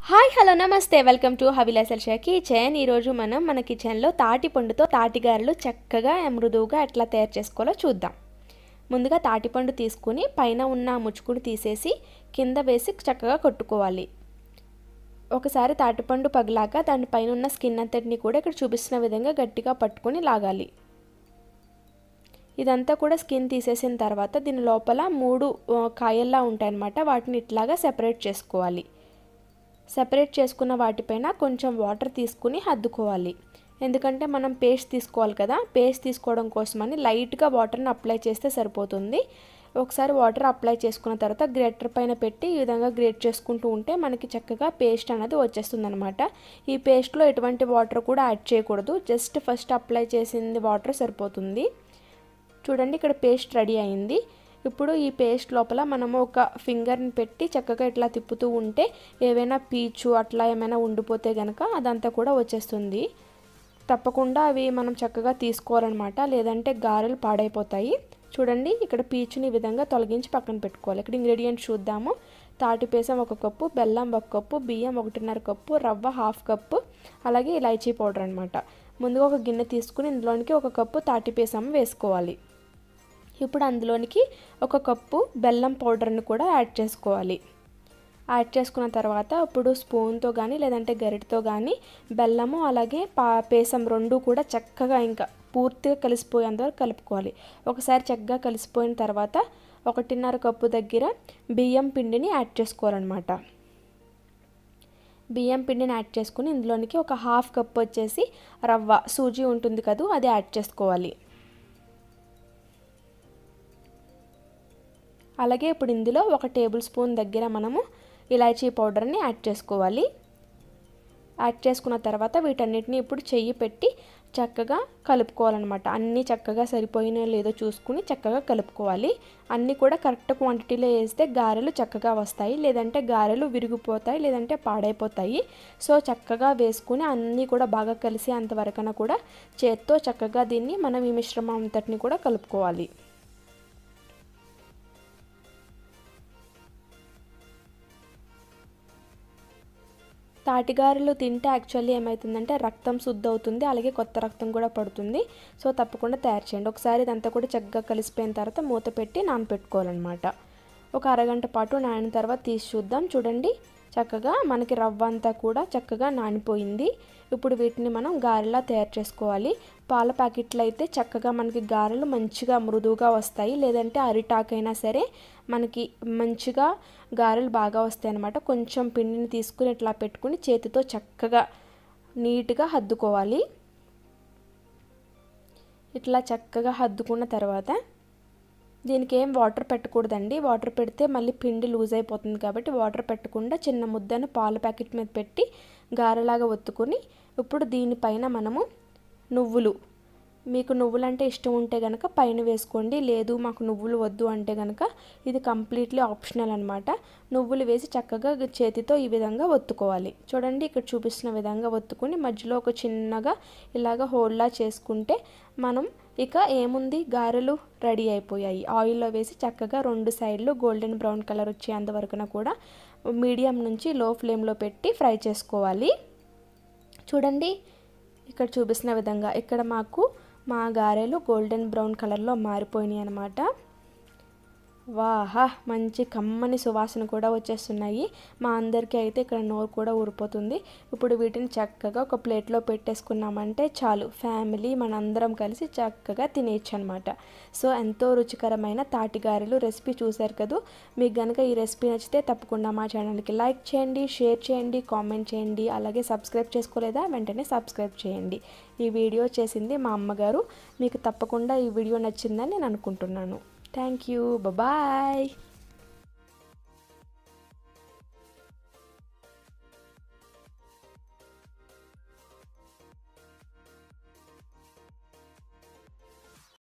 Hi hello నమస్తే welcome to హవిలాసల్షా kitchen. ఈరోజు మనం మన కిచెన్లో తాటి పండుతో తాటి గారెలు చక్కగా మృదువుగా ఎట్లా తయారు చేసుకోవాలో చూద్దాం। ముందుగా తాటి పండు తీసుకుని పైన ఉన్న ముచ్చుకుని తీసేసి కింద వేసి చక్కగా కొట్టుకోవాలి। ఒకసారి తాటి పండు పగిలాక దాని పైన ఉన్న స్కిన్ అంతటిని కూడా ఇక్కడ చూపిస్తున్న విధంగా గట్టిగా పట్టుకొని లాగాలి। ఇదంతా కూడా స్కిన్ తీసేసిన తర్వాత దీని లోపల 3 కాయల్లా ఉంటాయన్నమాట। వాటిని ఇట్లాగా సెపరేట్ చేసుకోవాలి। సెపరేట్ చేసుకున్న వాటిపైన కొంచెం వాటర్ తీసుకుని హద్దుకోవాలి। ఎందుకంటే మనం పేస్ట్ తీసుకోవాలి కదా, పేస్ట్ తీసుకోవడం కోసమని లైట్గా వాటర్ని అప్లై చేస్తే సరిపోతుంది। ఒకసారి వాటర్ అప్లై చేసుకున్న తర్వాత గ్రేటర్ పైన పెట్టి ఈ విధంగా గ్రేట్ చేసుకుంటూ ఉంటే మనకి చక్కగా పేస్ట్ అనేది వచ్చేస్తుంది అనమాట। ఈ పేస్ట్లో ఎటువంటి వాటర్ కూడా యాడ్ చేయకూడదు, జస్ట్ ఫస్ట్ అప్లై చేసింది వాటర్ సరిపోతుంది। చూడండి ఇక్కడ పేస్ట్ రెడీ అయింది। ఇప్పుడు ఈ పేస్ట్ లోపల మనము ఒక ఫింగర్ని పెట్టి చక్కగా ఇట్లా తిప్పుతూ ఉంటే ఏవైనా పీచు అట్లా ఏమైనా ఉండిపోతే గనక అదంతా కూడా వచ్చేస్తుంది। తప్పకుండా అవి మనం చక్కగా తీసుకోవాలన్నమాట, లేదంటే గారెలు పాడైపోతాయి। చూడండి ఇక్కడ పీచుని ఈ విధంగా తొలగించి పక్కన పెట్టుకోవాలి। ఇక్కడ ఇంగ్రీడియంట్స్ చూద్దాము। తాటిపేసం 1 కప్పు, బెల్లం 1 కప్పు, బియ్యం 1.5 కప్పు, రవ్వ 1/2 కప్పు, అలాగే ఇలాచీ పౌడర్ అనమాట। ముందుగా ఒక గిన్నె తీసుకుని ఇందులోనికి 1 కప్పు తాటిపేసం వేసుకోవాలి। ఇప్పుడు అందులోనికి 1 కప్పు బెల్లం పౌడర్ని కూడా యాడ్ చేసుకోవాలి। యాడ్ చేసుకున్న తర్వాత ఇప్పుడు స్పూన్తో కానీ లేదంటే గరిటతో కానీ బెల్లము అలాగే పేసం రెండు కూడా చక్కగా ఇంకా పూర్తిగా కలిసిపోయేంత వరకు కలుపుకోవాలి। ఒకసారి చక్కగా కలిసిపోయిన తర్వాత 1.5 కప్పు దగ్గర బియ్యం పిండిని యాడ్ చేసుకోవాలన్నమాట। బియ్యం పిండిని యాడ్ చేసుకుని ఇందులోనికి 1/2 కప్పు వచ్చేసి రవ్వ సూజీ ఉంటుంది కదా, అది యాడ్ చేసుకోవాలి। అలాగే ఇప్పుడు ఇందులో 1 టేబుల్ స్పూన్ దగ్గర మనము ఇలాచీ పౌడర్ని యాడ్ చేసుకోవాలి। యాడ్ చేసుకున్న తర్వాత వీటన్నిటిని ఇప్పుడు చెయ్యి పెట్టి చక్కగా కలుపుకోవాలన్నమాట। అన్నీ చక్కగా సరిపోయినా లేదో చూసుకుని చక్కగా కలుపుకోవాలి। అన్నీ కూడా కరెక్ట్ క్వాంటిటీలో వేస్తే గారెలు చక్కగా వస్తాయి, లేదంటే గారెలు విరిగిపోతాయి, లేదంటే పాడైపోతాయి। సో చక్కగా వేసుకుని అన్నీ కూడా బాగా కలిసి అంతవరకన కూడా చేత్తో చక్కగా దీన్ని మనం ఈ మిశ్రమం అంతటిని కూడా కలుపుకోవాలి। తాటిగారెలు తింటే యాక్చువల్లీ ఏమవుతుందంటే రక్తం శుద్ధి అవుతుంది, అలాగే కొత్త రక్తం కూడా పడుతుంది। సో తప్పకుండా తయారు చేయండి। ఒకసారి ఇదంతా కూడా చక్కగా కలిసిపోయిన తర్వాత మూత పెట్టి నానపెట్టుకోవాలన్నమాట। ఒక అరగంట పాటు నానిన తర్వాత తీసి చూద్దాం। చూడండి చక్కగా మనకి రవ్వ అంతా కూడా చక్కగా నానిపోయింది। ఇప్పుడు వీటిని మనం గారెలా తయారు చేసుకోవాలి। పాల ప్యాకెట్లు అయితే చక్కగా మనకి గారెలు మంచిగా మృదువుగా వస్తాయి, లేదంటే అరిటాకైనా సరే మనకి మంచిగా గారెలు బాగా వస్తాయి అన్నమాట। కొంచెం పిండిని తీసుకుని ఇట్లా పెట్టుకుని చేతితో చక్కగా నీట్గా హద్దుకోవాలి। ఇట్లా చక్కగా హద్దుకున్న తర్వాత దీనికి ఏం వాటర్ పెట్టకూడదండి, వాటర్ పెడితే మళ్ళీ పిండి లూజ్ అయిపోతుంది కాబట్టి వాటర్ పెట్టకుండా చిన్న ముద్దను పాల ప్యాకెట్ మీద పెట్టి గారెలాగా ఒత్తుకొని ఇప్పుడు దీనిపైన మనము నువ్వులు, మీకు నువ్వులు అంటే ఇష్టం ఉంటే కనుక పైన వేసుకోండి, లేదు మాకు నువ్వులు వద్దు అంటే కనుక ఇది కంప్లీట్లీ ఆప్షనల్ అనమాట। నువ్వులు వేసి చక్కగా చేతితో ఈ విధంగా ఒత్తుకోవాలి। చూడండి ఇక్కడ చూపిస్తున్న విధంగా ఒత్తుకొని మధ్యలో ఒక చిన్నగా ఇలాగ హోల్లా చేసుకుంటే మనం ఇక ఏముంది గారెలు రెడీ అయిపోయాయి। ఆయిల్లో వేసి చక్కగా 2 సైడ్లు గోల్డెన్ బ్రౌన్ కలర్ వచ్చేంత వరకున కూడా మీడియం నుంచి లో ఫ్లేమ్లో పెట్టి ఫ్రై చేసుకోవాలి। చూడండి ఇక్కడ చూపిస్తున్న విధంగా ఇక్కడ మా గారెలు గోల్డెన్ బ్రౌన్ కలర్లో మారిపోయినాయి అన్నమాట। వాహా మంచి కమ్మని సువాసన కూడా వచ్చేస్తున్నాయి। మా అందరికీ అయితే ఇక్కడ నోరు కూడా ఊరిపోతుంది। ఇప్పుడు వీటిని చక్కగా ఒక ప్లేట్లో పెట్టేసుకున్నామంటే చాలు, ఫ్యామిలీ మనందరం కలిసి చక్కగా తినేయచ్చు అనమాట। సో ఎంతో రుచికరమైన తాటి గారెలు రెసిపీ చూశారు కదా। మీకు కనుక ఈ రెసిపీ నచ్చితే తప్పకుండా మా ఛానల్కి లైక్ చేయండి, షేర్ చేయండి, కామెంట్ చేయండి, అలాగే సబ్స్క్రైబ్ చేసుకోలేదా వెంటనే సబ్స్క్రైబ్ చేయండి। ఈ వీడియో చేసింది మా అమ్మగారు। మీకు తప్పకుండా ఈ వీడియో నచ్చిందని నేను అనుకుంటున్నాను। Thank you. Bye-bye.